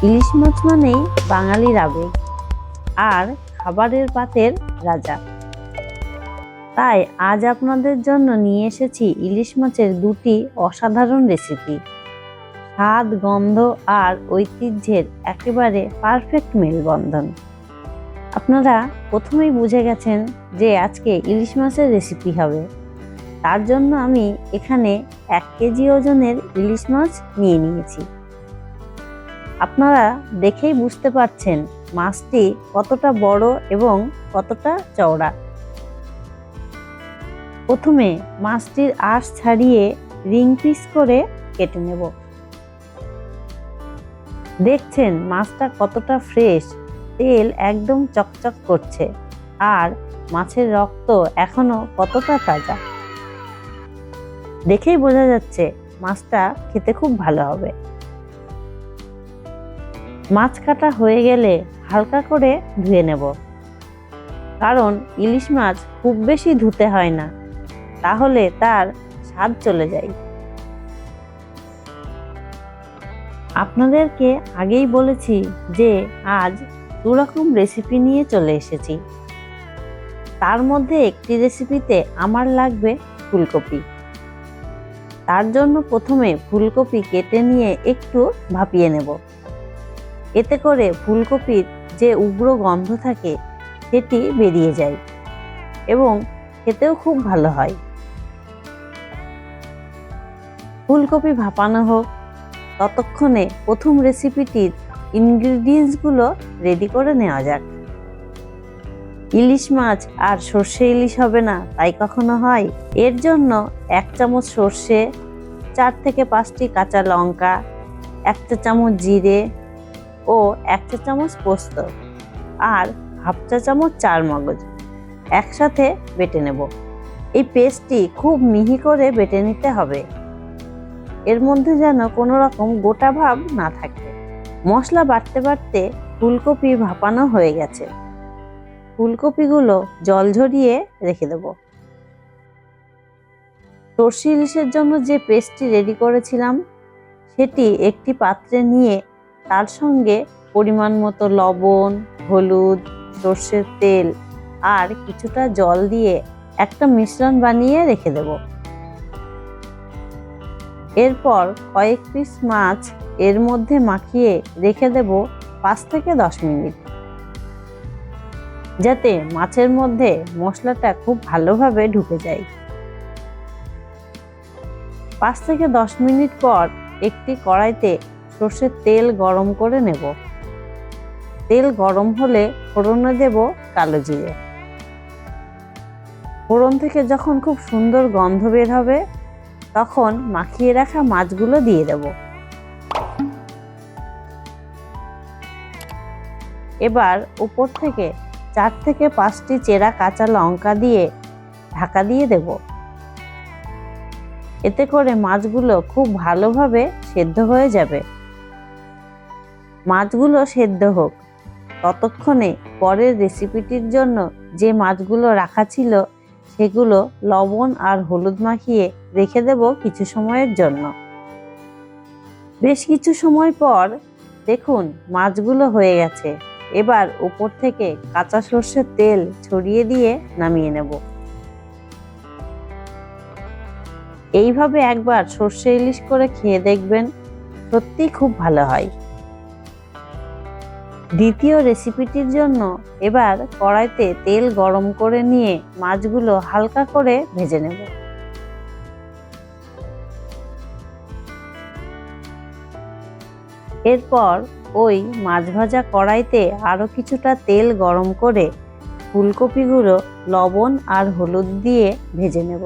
ইলিশ মাছ মানেই বাঙালির আবেগ আর খাবারের পাতের রাজা। তাই আজ আপনাদের জন্য নিয়ে এসেছি ইলিশ মাছের দুটি অসাধারণ রেসিপি। স্বাদ, গন্ধ আর ঐতিহ্যের একেবারে পারফেক্ট মেলবন্ধন। আপনারা প্রথমেই বুঝে গেছেন যে আজকে ইলিশ মাছের রেসিপি হবে। তার জন্য আমি এখানে 1 কেজি ওজনের ইলিশ মাছ নিয়ে নিয়েছি। আপনারা দেখেই বুঝতে পারছেন মাছটি কতটা বড় এবং কতটা চওড়া। প্রথমে মাছটির আঁশ ছাড়িয়ে রিং পিস করে কেটে নেব। দেখছেন মাছটা কতটা ফ্রেশ, তেল একদম চকচক করছে আর মাছের রক্ত এখনো কতটা তাজা। দেখেই বোঝা যাচ্ছে মাছটা খেতে খুব ভালো হবে। মাছ কাটা হয়ে গেলে হালকা করে ধুয়ে নেব, কারণ ইলিশ মাছ খুব বেশি ধুতে হয় না, তাহলে তার স্বাদ চলে যায়। আপনাদেরকে আগেই বলেছি যে আজ 2 রকম রেসিপি নিয়ে চলে এসেছি। তার মধ্যে একটি রেসিপিতে আমার লাগবে ফুলকপি। তার জন্য প্রথমে ফুলকপি কেটে নিয়ে একটু ভাপিয়ে নেব। এতে করে ফুলকপির যে উগ্র গন্ধ থাকে সেটি বেরিয়ে যায় এবং খেতেও খুব ভালো হয়। ফুলকপি ভাপানো হোক, ততক্ষণে প্রথম রেসিপিটির ইনগ্রিডিয়েন্টসগুলো রেডি করে নেওয়া যাক। ইলিশ মাছ আর সর্ষে ইলিশ হবে না তাই কখনো হয়? এর জন্য 1 চামচ সর্ষে, 4 থেকে 5টি কাঁচা লঙ্কা, 1 চা চামচ জিরে ও 1 চা চামচ পোস্ত আর 1/2 চা চামচ চারমগজ একসাথে বেটে নেব। এই পেস্টটি খুব মিহি করে বেটে নিতে হবে। এর মধ্যে যেন কোনো রকম গোটা ভাব না থাকে। মশলা বাটতে বাটতে ফুলকপি ভাপানো হয়ে গেছে। ফুলকপিগুলো জল ঝরিয়ে রেখে দেব। সর্ষে ইলিশের জন্য যে পেস্টটি রেডি করেছিলাম সেটি একটি পাত্রে নিয়ে তার সঙ্গে পরিমাণ মতো লবণ, হলুদ, সর্ষের তেল আর কিছুটা জল দিয়ে একটা মিশ্রণ বানিয়ে রেখে দেব। এরপর কয়েক পিস মাছ এর মধ্যে মাখিয়ে রেখে দেব 5 থেকে 10 মিনিট, যাতে মাছের মধ্যে মশলাটা খুব ভালোভাবে ঢুকে যায়। 5 থেকে 10 মিনিট পর একটি কড়াইতে সর্ষের তেল গরম করে নেব। তেল গরম হলে ফোড়নে দেব কালো জিরে। ফোড়ন থেকে যখন খুব সুন্দর গন্ধ বের হবে তখন মাখিয়ে রাখা মাছগুলো দিয়ে দেব। এবার উপর থেকে 4 থেকে 5টি চেরা কাঁচা লঙ্কা দিয়ে ঢাকা দিয়ে দেব। এতে করে মাছগুলো খুব ভালোভাবে সেদ্ধ হয়ে যাবে। মাছগুলো সেদ্ধ হোক, ততক্ষণে পরের রেসিপিটির জন্য যে মাছগুলো রাখা ছিল সেগুলো লবণ আর হলুদ মাখিয়ে রেখে দেব কিছু সময়ের জন্য। বেশ কিছু সময় পর দেখুন মাছগুলো হয়ে গেছে। এবার উপর থেকে কাঁচা সর্ষের তেল ছড়িয়ে দিয়ে নামিয়ে নেব। এইভাবে একবার সর্ষে ইলিশ করে খেয়ে দেখবেন, সত্যি খুব ভালো হয়। দ্বিতীয় রেসিপিটির জন্য এবার কড়াইতে তেল গরম করে নিয়ে মাছগুলো হালকা করে ভেজে নেব। এরপর ওই মাছ ভাজা কড়াইতে আরো কিছুটা তেল গরম করে ফুলকপিগুলো লবণ আর হলুদ দিয়ে ভেজে নেব।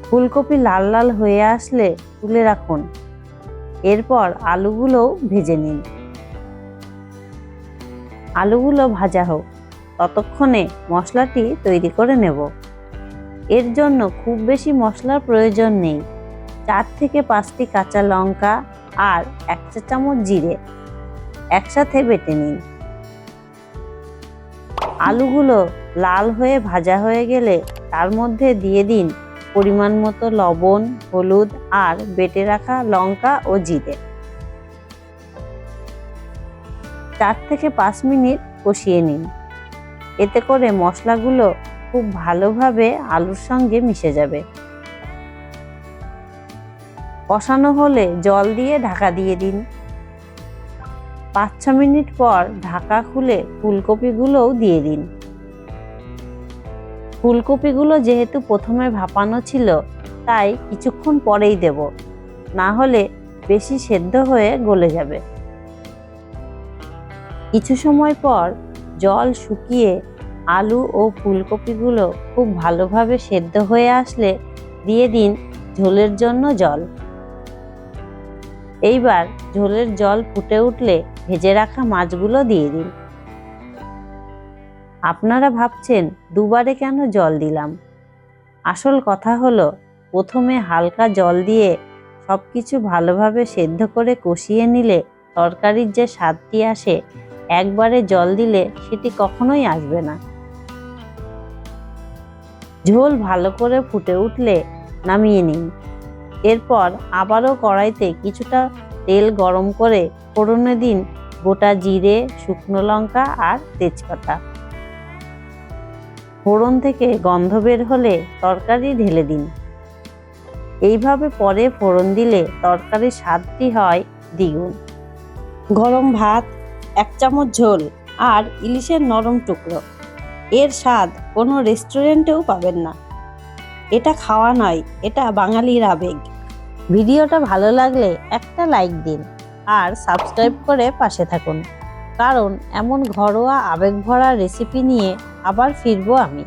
ফুলকপি লাল লাল হয়ে আসলে তুলে রাখুন। এরপর আলুগুলোও ভেজে নিন। আলুগুলো ভাজা হোক, ততক্ষণে মশলাটি তৈরি করে নেব। এর জন্য খুব বেশি মশলার প্রয়োজন নেই। 4 থেকে 5টি কাঁচা লঙ্কা আর 1 চা চামচ জিরে একসাথে বেটে নিন। আলুগুলো লাল হয়ে ভাজা হয়ে গেলে তার মধ্যে দিয়ে দিন পরিমাণ মতো লবণ, হলুদ আর বেটে রাখা লঙ্কা ও জিরে। 4 থেকে 5 মিনিট কষিয়ে নিন। এতে করে মশলাগুলো খুব ভালোভাবে আলুর সঙ্গে মিশে যাবে। কষানো হলে জল দিয়ে ঢাকা দিয়ে দিন। 5-6 মিনিট পর ঢাকা খুলে ফুলকপিগুলোও দিয়ে দিন। ফুলকপিগুলো যেহেতু প্রথমে ভাপানো ছিল, তাই কিছুক্ষণ পরেই দেব, না হলে বেশি সেদ্ধ হয়ে গলে যাবে। কিছু সময় পর জল শুকিয়ে আলু ও ফুলকপিগুলো খুব ভালোভাবে সেদ্ধ হয়ে আসলে দিয়ে দিন ঝোলের জন্য জল। এইবার ঝোলের জল ফুটে উঠলে ভেজে রাখা মাছগুলো দিয়ে দিন। আপনারা ভাবছেন দুবারে কেন জল দিলাম? আসল কথা হলো, প্রথমে হালকা জল দিয়ে সবকিছু ভালোভাবে সেদ্ধ করে কষিয়ে নিলে তরকারির যে স্বাদটি আসে, একবারে জল দিলে সেটি কখনোই আসবে না। ঝোল ভালো করে ফুটে উঠলে নামিয়ে নিন। এরপর আবারও কড়াইতে কিছুটা তেল গরম করে ফোড়নে দিন গোটা জিরে, শুকনো লঙ্কা আর তেজপাতা। ফোড়ন থেকে গন্ধ বের হলে তরকারি ঢেলে দিন। এইভাবে পরে ফোড়ন দিলে তরকারির স্বাদটি হয় দ্বিগুণ। গরম ভাত, 1 চামচ ঝোল আর ইলিশের নরম টুকরো, এর স্বাদ কোনো রেস্টুরেন্টেও পাবেন না। এটা খাওয়া নয়, এটা বাঙালির আবেগ। ভিডিওটা ভালো লাগলে একটা লাইক দিন আর সাবস্ক্রাইব করে পাশে থাকুন, কারণ এমন ঘরোয়া আবেগ ভরা রেসিপি নিয়ে আবার ফিরবো আমি।